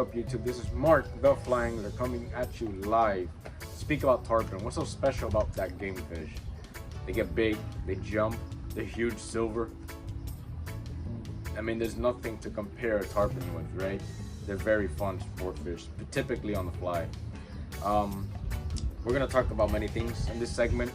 up, YouTube? This is Mark the Flying. They're coming at you live. Speak about tarpon. What's so special about that game fish? They get big, they jump, they're huge silver. I mean, there's nothing to compare a tarpon with, right? They're very fun sport fish, typically on the fly. We're gonna talk about many things in this segment.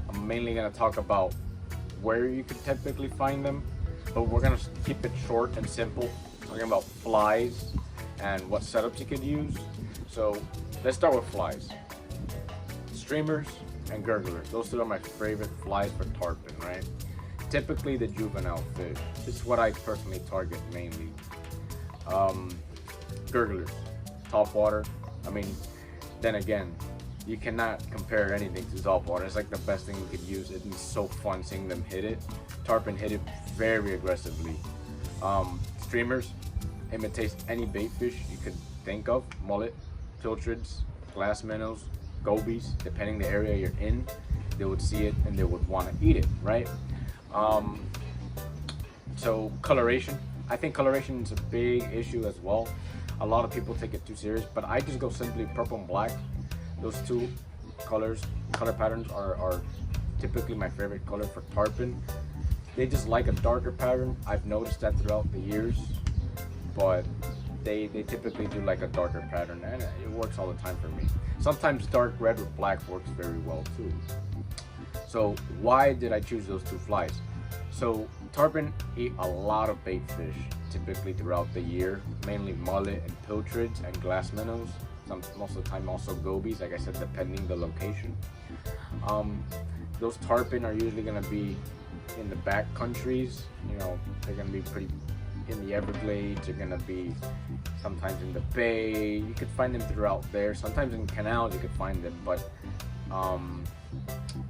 I'm mainly gonna talk about where you can typically find them, but we're gonna keep it short and simple, talking about flies and what setups you could use. So let's start with flies. Streamers and gurglers. Those two are my favorite flies for tarpon, right? Typically the juvenile fish. This is what I personally target mainly. Gurglers, top water. I mean, then again, you cannot compare anything to salt water. It's like the best thing you could use. It's so fun seeing them hit it. Tarpon hit it very aggressively. Streamers imitates any bait fish you could think of. Mullet, pilchards, glass minnows, gobies, depending the area you're in, they would see it and they would want to eat it, right? So coloration, I think coloration is a big issue as well. A lot of people take it too serious, but I just go simply purple and black. Those two color patterns are typically my favorite color for tarpon. They just like a darker pattern. I've noticed that throughout the years, but they typically do like a darker pattern, and it works all the time for me. Sometimes dark red with black works very well too. So why did I choose those two flies? So tarpon eat a lot of bait fish typically throughout the year, mainly mullet and pilchards and glass minnows. Most of the time also gobies, like I said, depending the location. Those tarpon are usually going to be in the back countries. You know, they're going to be pretty in the Everglades. They're going to be sometimes in the bay. You could find them throughout there. Sometimes in canals you could find them, but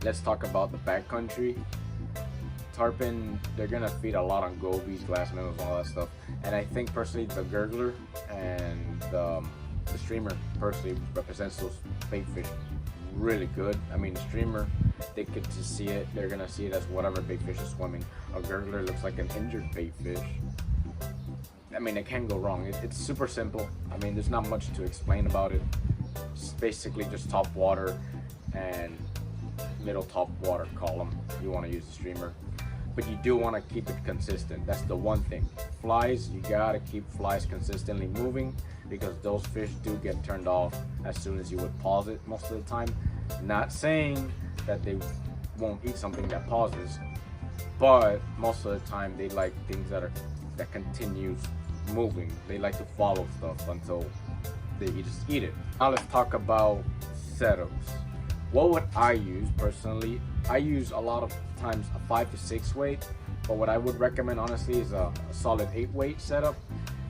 let's talk about the back country. Tarpon, they're gonna feed a lot on gobies, glass minnows, all that stuff. And I think personally the gurgler and the streamer personally represents those bait fish really good. I mean, the streamer, they get to see it, they're gonna see it as whatever bait fish is swimming. A gurgler looks like an injured bait fish. I mean, it can go wrong. It's super simple. I mean, there's not much to explain about it. It's basically just top water and middle top water column. You want to use the streamer, but you do want to keep it consistent. That's the one thing. Flies, you gotta keep flies consistently moving, because those fish do get turned off as soon as you would pause it most of the time. Not saying that they won't eat something that pauses, but most of the time they like things that continues moving. They like to follow stuff until they just eat it. Now let's talk about setups. What would I use personally? I use a lot of times a 5 to 6 weight, but what I would recommend honestly is a solid 8 weight setup.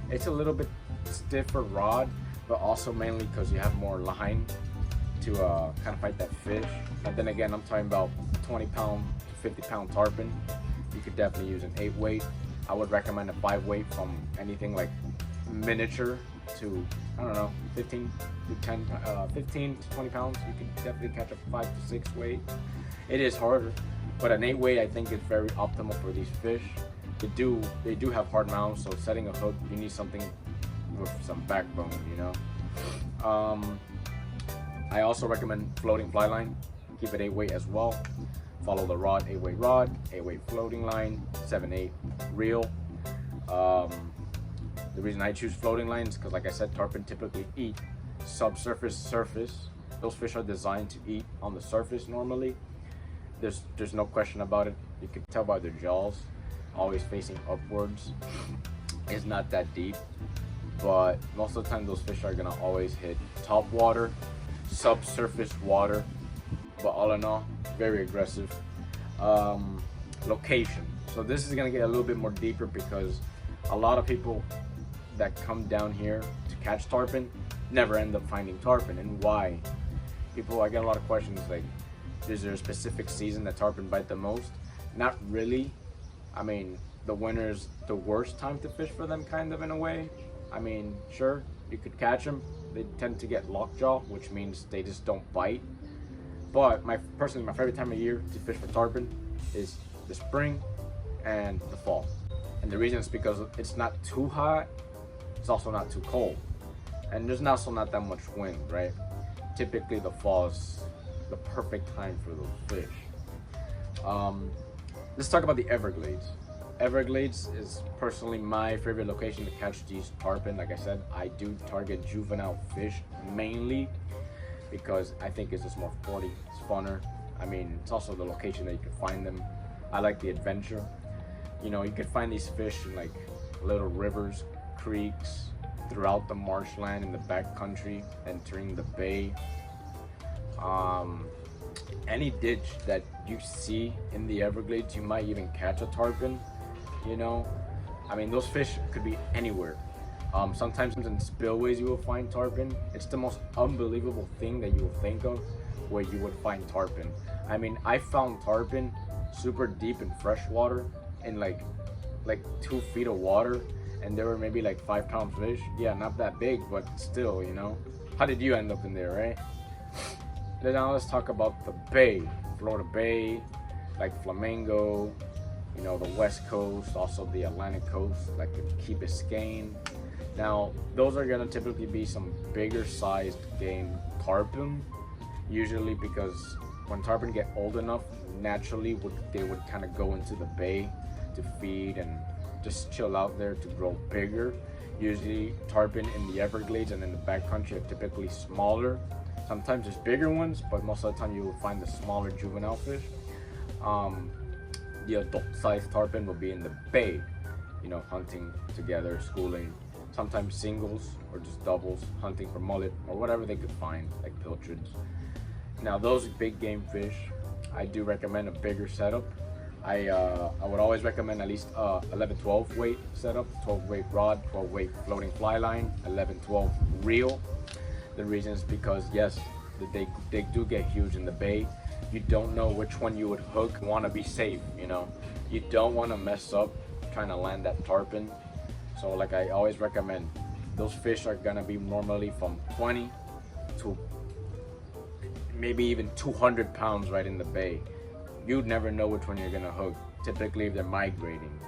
It's a little bit stiffer rod, but also mainly because you have more line to kind of fight that fish. And then again, I'm talking about 20 pound to 50 pound tarpon. You could definitely use an 8 weight. I would recommend a 5 weight from anything like miniature to, I don't know, 15 to 20 pounds. You can definitely catch a 5 to 6 weight. It is harder, but an 8 weight I think is very optimal for these fish. They do have hard mouths, so setting a hook, you need something with some backbone, you know. I also recommend floating fly line. Keep it 8 weight as well. Follow the rod, 8 weight rod, 8 weight floating line, 7/8 reel. The reason I choose floating lines because, like I said, tarpon typically eat subsurface, surface. Those fish are designed to eat on the surface normally. There's no question about it. You can tell by their jaws, always facing upwards. It's not that deep, but most of the time those fish are gonna always hit top water, subsurface water. But all in all, very aggressive. Location. So this is gonna get a little bit more deeper because a lot of people that come down here to catch tarpon never end up finding tarpon. And why? I get a lot of questions like, is there a specific season that tarpon bite the most? Not really. I mean, the winter is the worst time to fish for them, kind of, in a way. I mean, sure, you could catch them. They tend to get lockjaw, which means they just don't bite. But personally, my favorite time of year to fish for tarpon is the spring and the fall. And the reason is because it's not too hot, it's also not too cold. and there's also not that much wind, right? Typically the fall is the perfect time for those fish. Um, let's talk about the Everglades. Everglades is personally my favorite location to catch these tarpon. Like I said, I do target juvenile fish mainly because I think it's just more sporty, it's funner. I mean, it's also the location that you can find them. I like the adventure. You know, you can find these fish in like little rivers, creeks, throughout the marshland in the backcountry, entering the bay. Any ditch that you see in the Everglades, you might even catch a tarpon. You know, I mean, those fish could be anywhere. Sometimes in spillways you will find tarpon. It's the most unbelievable thing that you will think of where you would find tarpon. I mean, I found tarpon super deep in fresh water in like 2 feet of water, and there were maybe like 5 pound fish. Yeah, not that big, but still, you know. How did you end up in there, right? Then now let's talk about the bay, Florida Bay, like Flamingo, you know, the West Coast, also the Atlantic Coast, like the Key Biscayne. Now, those are gonna typically be some bigger sized game tarpon, usually because when tarpon get old enough, naturally they would kind of go into the bay to feed and just chill out there to grow bigger. Usually tarpon in the Everglades and in the backcountry are typically smaller. Sometimes there's bigger ones, but most of the time you will find the smaller juvenile fish. The adult-sized tarpon will be in the bay, you know, hunting together, schooling, sometimes singles or just doubles, hunting for mullet or whatever they could find, like pilchards. Now those big game fish, I do recommend a bigger setup. I would always recommend at least 11-12 weight setup, 12 weight rod, 12 weight floating fly line, 11-12 reel. The reason is because yes, they do get huge in the bay. You don't know which one you would hook. You want to be safe, you know. You don't want to mess up trying to land that tarpon. So like I always recommend, those fish are gonna be normally from 20 to maybe even 200 pounds right in the bay. You'd never know which one you're gonna hook. Typically if they're migrating.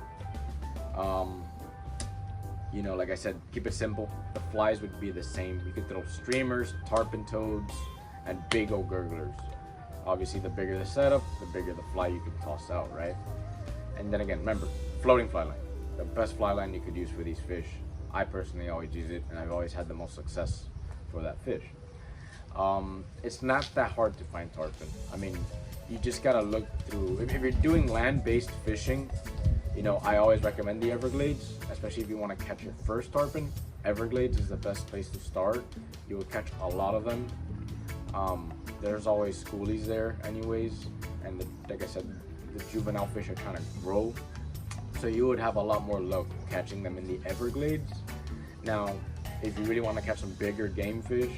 You know, like I said, keep it simple. The flies would be the same. You could throw streamers, tarpon toads, and big old gurglers. Obviously, the bigger the setup, the bigger the fly you could toss out, right? And then again, remember, floating fly line. The best fly line you could use for these fish. I personally always use it, and I've always had the most success for that fish. It's not that hard to find tarpon. I mean, you just gotta look through. If you're doing land-based fishing, you know, I always recommend the Everglades, especially if you want to catch your first tarpon. Everglades is the best place to start. You will catch a lot of them. There's always schoolies there anyways, and like I said, the juvenile fish are trying to grow, so you would have a lot more luck catching them in the Everglades. Now, if you really want to catch some bigger game fish,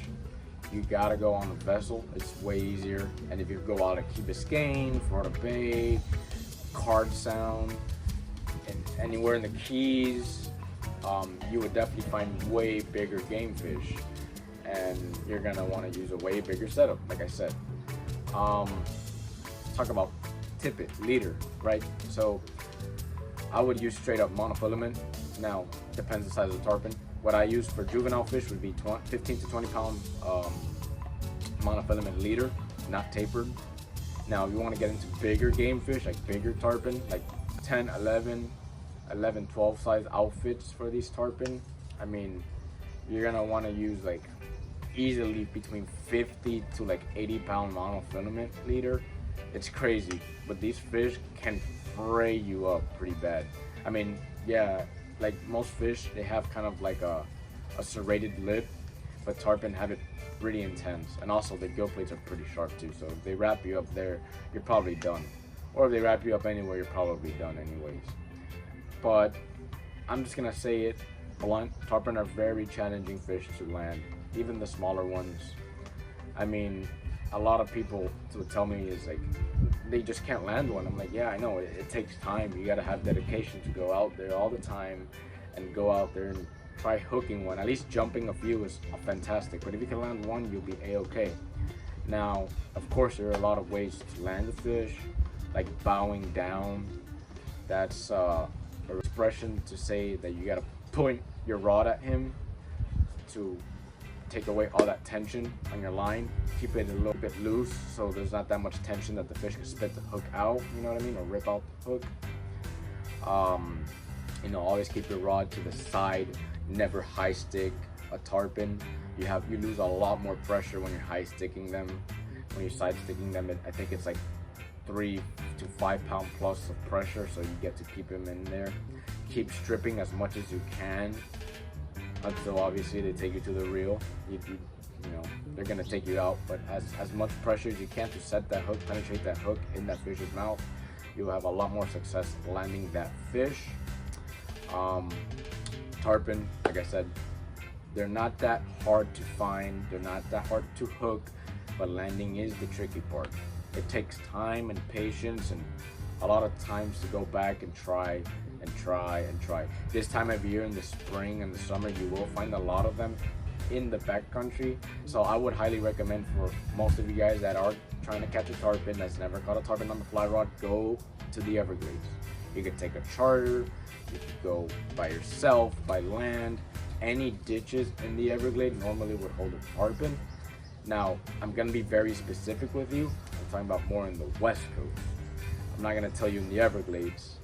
you gotta go on a vessel. It's way easier. And if you go out of Key Biscayne, Florida Bay, Card Sound, and anywhere in the Keys, you would definitely find way bigger game fish, and you're gonna want to use a way bigger setup, like I said. Talk about tippet, leader, right? So I would use straight up monofilament. Now, depends the size of the tarpon. What I use for juvenile fish would be 15 to 20 pound monofilament leader, not tapered. Now, if you want to get into bigger game fish, like bigger tarpon, like 10, 11, 12 size outfits for these tarpon, I mean, you're gonna want to use like easily between 50 to like 80 pound monofilament leader. It's crazy, but these fish can fray you up pretty bad. I mean, yeah, like most fish, they have kind of like a serrated lip, but tarpon have it pretty intense, and also the gill plates are pretty sharp too. So if they wrap you up there, you're probably done. Or if they wrap you up anywhere, you're probably done anyways. But I'm just gonna say it blunt, tarpon are very challenging fish to land, even the smaller ones. I mean, a lot of people would tell me is like, they just can't land one. I'm like, yeah, I know, it takes time. You gotta have dedication to go out there all the time and go out there and try hooking one. At least jumping a few is fantastic, but if you can land one, you'll be a-okay. Now, of course, there are a lot of ways to land a fish, like bowing down. That's an expression to say that you gotta point your rod at him to take away all that tension on your line, keep it a little bit loose so there's not that much tension that the fish can spit the hook out, you know what I mean, or rip out the hook. You know, always keep your rod to the side, never high stick a tarpon. You lose a lot more pressure when you're high sticking them. When you're side sticking them, I think it's like 3 to 5 pound plus of pressure, so you get to keep them in there. Keep stripping as much as you can until obviously they take you to the reel. You know, they're gonna take you out, but as much pressure as you can to set that hook, penetrate that hook in that fish's mouth, you'll have a lot more success landing that fish. Tarpon, like I said, they're not that hard to find, they're not that hard to hook, but landing is the tricky part. It takes time and patience and a lot of times to go back and try and try and try. This time of year in the spring and the summer, you will find a lot of them in the backcountry. So I would highly recommend for most of you guys that are trying to catch a tarpon, that's never caught a tarpon on the fly rod, go to the Everglades. You could take a charter, you could go by yourself, by land. Any ditches in the Everglades normally would hold a tarpon. Now, I'm gonna be very specific with you. I'm talking about more in the West Coast. I'm not gonna tell you in the Everglades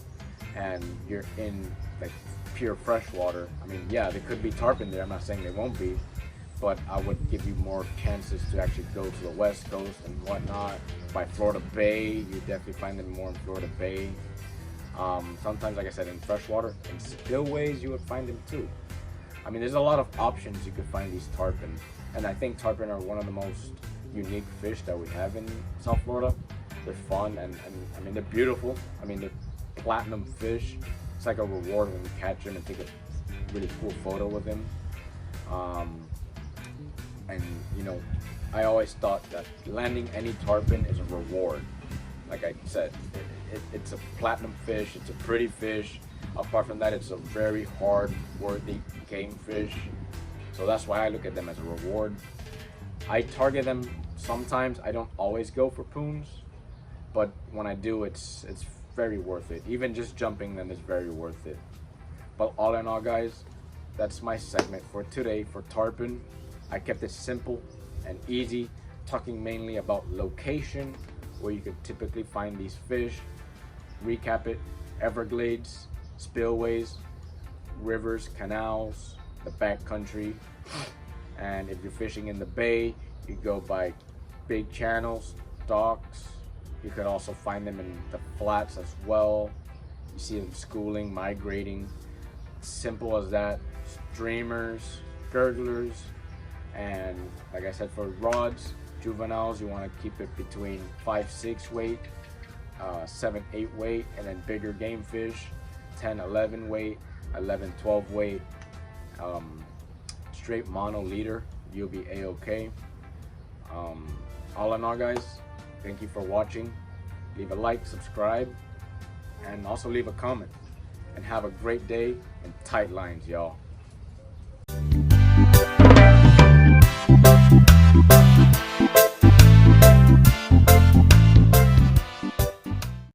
and you're in like pure freshwater. I mean, yeah, there could be tarpon there. I'm not saying they won't be, but I would give you more chances to actually go to the West Coast and whatnot. By Florida Bay, you definitely find them more in Florida Bay. Sometimes, like I said, in freshwater, in spillways, you would find them too. I mean, there's a lot of options you could find these tarpon, and I think tarpon are one of the most unique fish that we have in South Florida. They're fun, and I mean, they're beautiful. I mean, they're platinum fish. It's like a reward when you catch them and take a really cool photo with them. And you know, I always thought that landing any tarpon is a reward. Like I said, it's a platinum fish, it's a pretty fish. Apart from that, it's a very hard, worthy game fish. So that's why I look at them as a reward. I target them sometimes. I don't always go for poons, but when I do, it's very worth it. Even just jumping them is very worth it. But all in all, guys, that's my segment for today for tarpon. I kept it simple and easy, talking mainly about location, where you could typically find these fish. Recap it: Everglades, spillways, rivers, canals, the backcountry. And if you're fishing in the bay, you go by big channels, docks. You could also find them in the flats as well. You see them schooling, migrating. Simple as that. Streamers, gurglers, and like I said, for rods, juveniles, you want to keep it between 5-6 weight, 7-8 weight, and then bigger game fish, 10-11 weight, 11-12 weight. Straight mono leader, you'll be a-okay. All in all, guys, thank you for watching. Leave a like, subscribe, and also leave a comment. And have a great day and tight lines, y'all.